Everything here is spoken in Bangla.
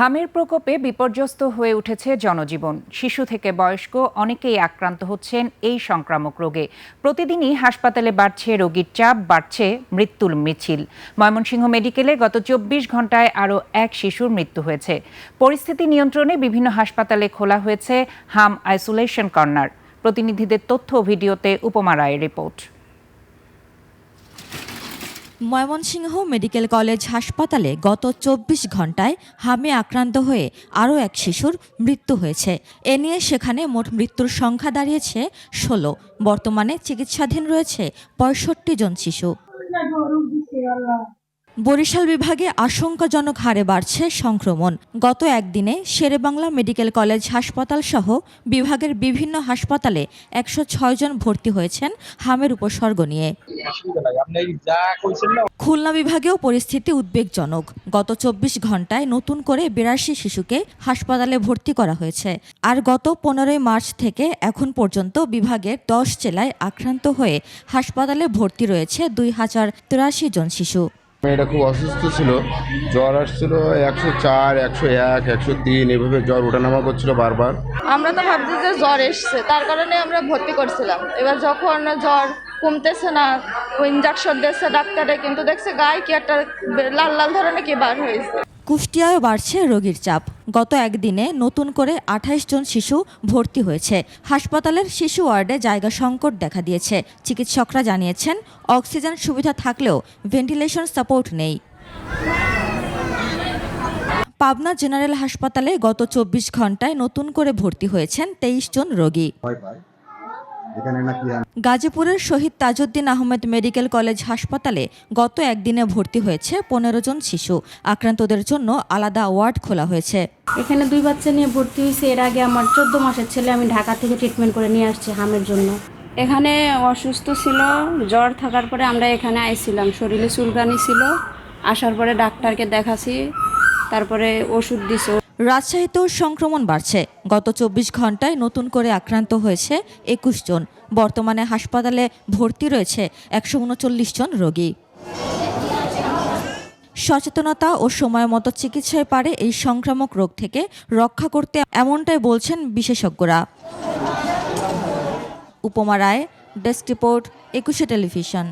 হামের প্রকোপে বিপর্যস্ত হয়ে উঠেছে জনজীবন। শিশু থেকে বয়স্ক অনেকেই আক্রান্ত হচ্ছেন এই সংক্রামক রোগে। প্রতিদিনই হাসপাতালে বাড়ছে রোগীর চাপ, বাড়ছে মৃত্যুর মিছিল। ময়মনসিংহ মেডিকেলে গত ২৪ ঘন্টায় আরও এক শিশুর মৃত্যু হয়েছে। পরিস্থিতি নিয়ন্ত্রণে বিভিন্ন হাসপাতালে খোলা হয়েছে হাম আইসোলেশন কর্নার। প্রতিনিধিদের তথ্য ও ভিডিওতে উপমা রায়ের রিপোর্ট। ময়মনসিংহ মেডিকেল কলেজ হাসপাতালে গত ২৪ ঘন্টায় হামে আক্রান্ত হয়ে আরও এক শিশুর মৃত্যু হয়েছে। এ নিয়ে সেখানে মোট মৃত্যুর সংখ্যা দাঁড়িয়েছে ১৬। বর্তমানে চিকিৎসাধীন রয়েছে ৬৫ জন শিশু। বরিশাল বিভাগে আশঙ্কাজনক হারে বাড়ছে সংক্রমণ। গত একদিনে শেরেবাংলা মেডিকেল কলেজ হাসপাতাল সহ বিভাগের বিভিন্ন হাসপাতালে ১০৬ জন ভর্তি হয়েছেন হামের উপসর্গ নিয়ে। খুলনা বিভাগেও পরিস্থিতি উদ্বেগজনক। গত ২৪ ঘন্টায় নতুন করে ৮২ শিশুকে হাসপাতালে ভর্তি করা হয়েছে। আর গত ১৫ মার্চ থেকে এখন পর্যন্ত বিভাগের ১০ জেলায় আক্রান্ত হয়ে হাসপাতালে ভর্তি রয়েছে ২,০৮৩ জন শিশু। মেয়েটা খুব অসুস্থ ছিল, জ্বর আসছিল ১০৪, ১০১, ১০৩ এভাবে জ্বর ওঠানামা করছিল বারবার। আমরা তো ভাবছি যে জ্বর এসছে, তার কারণে আমরা ভর্তি করছিলাম। এবার যখন জ্বর কমতেছে না, ওই ইঞ্জেকশন দিচ্ছে ডাক্তারে, কিন্তু দেখছে গায়ে কি একটা লাল লাল ধরনের কি বার হয়েছে। কুষ্টিয়ায় বাড়ছে রোগীর চাপ। গত একদিনে নতুন করে ২৮ জন শিশু ভর্তি হয়েছে। হাসপাতালের শিশু ওয়ার্ডে জায়গা সংকট দেখা দিয়েছে। চিকিৎসকরা জানিয়েছেন অক্সিজেন সুবিধা থাকলেও ভেন্টিলেশন সাপোর্ট নেই। পাবনা জেনারেল হাসপাতালে গত ২৪ ঘন্টায় নতুন করে ভর্তি হয়েছেন ২৩ জন রোগী। গাজীপুরের শহীদ তাজউদ্দিন আহমেদ মেডিকেল কলেজ হাসপাতালে গত একদিনে ভর্তি হয়েছে ১৫ জন শিশু। আক্রান্তদের জন্য আলাদা ওয়ার্ড খোলা হয়েছে। এখানে ২ বাচ্চা নিয়ে ভর্তি হয়েছে। এর আগে আমার ১৪ মাসের ছেলে আমি ঢাকা থেকে ট্রিটমেন্ট করে নিয়ে আসছি হামের জন্য। এখানে অসুস্থ ছিল, জ্বর থাকার পরে আমরা এখানে আইছিলাম। শরীরে চুলকানি ছিল, আসার পরে ডাক্তারকে দেখাছি, তারপরে ওষুধ দিছে। রাজশাহীতেও সংক্রমণ বাড়ছে। গত ২৪ ঘন্টায় নতুন করে আক্রান্ত হয়েছে ২১ জন। বর্তমানে হাসপাতালে ভর্তি রয়েছে ১৩৯ জন রোগী। সচেতনতা ও সময় মতো চিকিৎসায় পারে এই সংক্রামক রোগ থেকে রক্ষা করতে, এমনটাই বলছেন বিশেষজ্ঞরা। উপমা রায়, ডেস্ক রিপোর্ট, ২১ টেলিভিশন।